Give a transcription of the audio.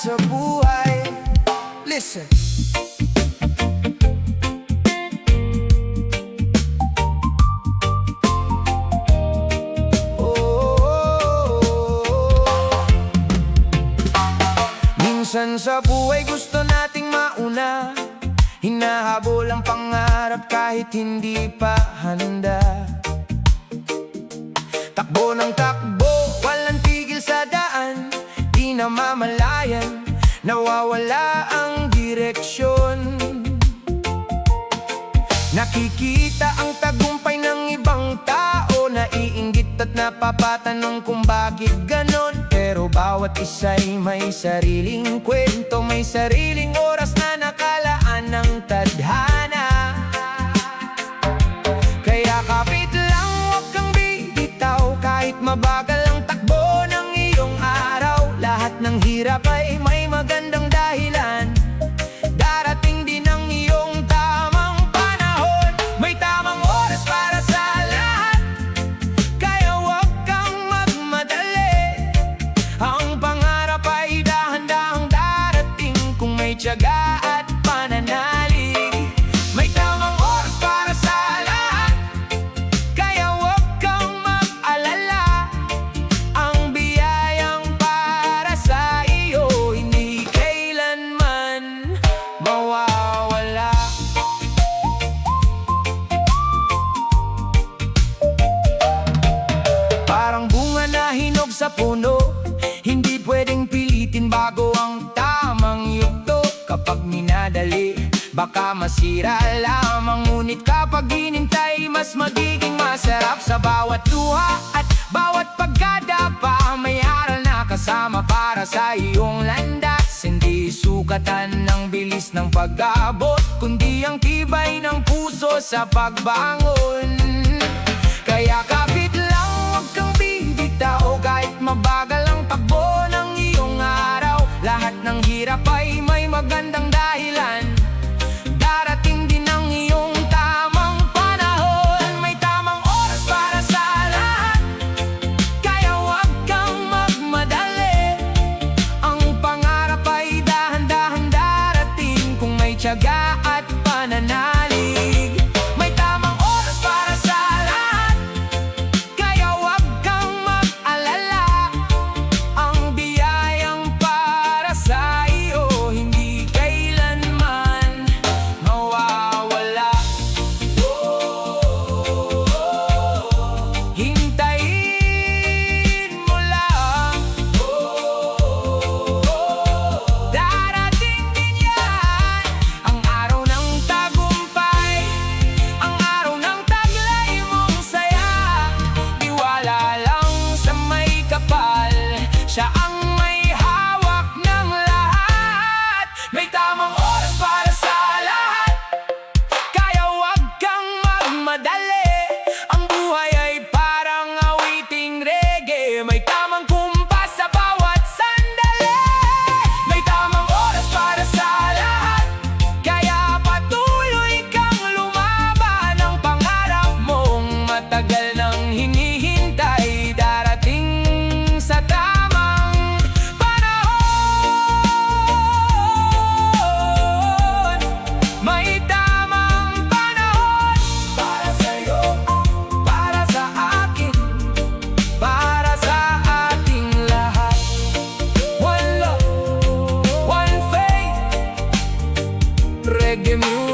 sa buhay. Listen. Minsan sa buhay gusto nating mauna, hinahabol ang pangarap kahit hindi pa handa. Takbo ng takbo, walang tigil sa daan, di namamalayan, nawawala ang direksyon. Nakikita ang tagumpay ng ibang tao, naiinggit at napapatanong kung bakit ganon. Pero bawat isa'y may sariling kwento, may sariling oras na nakalaan ng tadhana. Kaya kapit lang, huwag kang bibitaw, kahit mabagal ang takbo ng iyong araw. Lahat ng hirap ay may magandang dahilan, darating din ang iyong tamang panahon. May tamang oras para sa lahat, kaya huwag kang magmadali. Ang pangarap ay dahan-dahang darating kung may tiyaga at pananalig. May tamang oras para sa lahat, kaya huwag kang mag-alala. Ang biyayang para sa iyo hindi kailanman mawawala. Parang bunga na hinog sa puno, hindi pwedeng pilitin bago ang tamang yugto. Kapag minadali, baka masira lamang, ngunit kapag hinintay, mas magiging masarap. Sa bawat luha at bawat pagkadapa, may aral na kasama para sa iyong landas. Hindi sukatan ng bilis ng pag-abot, kundi ang tibay ng puso sa pagbangon. Kaya kapit lang, huwag kang bibitaw, kahit mabagal ang takbo ng iyong araw. Lahat ng hirap ay may magandang dahilan, darating din ang iyong tamang panahon. May tamang oras para sa lahat, kaya huwag kang magmadali. Ang pangarap ay dahan-dahang darating kung may tiyaga at pananalig. May tamang oras para sa lahat, kaya huwag kang mag-alala. Ang biyayang para sa iyo hindi kailanman mawawala. Hintayin mo lang, darating din yan. Ang araw ng tagumpay, ang araw ng taglay mong saya. Tiwala lang sa may kapal, siya ang may hawak ng lahat. May tamang oras para sa lahat, kaya huwag kang magmadali. Ang buhay ay parang awiting reggae, may tamang kumpas sa bawat sandali. May tamang oras para sa lahat, kaya patuloy kang lumaban. Ang pangarap mong matagal nang hinihintay, darating sa tamang panahon. May tamang panahon para sa'yo, para sa akin, para sa ating lahat. One love, one faith, reggae music.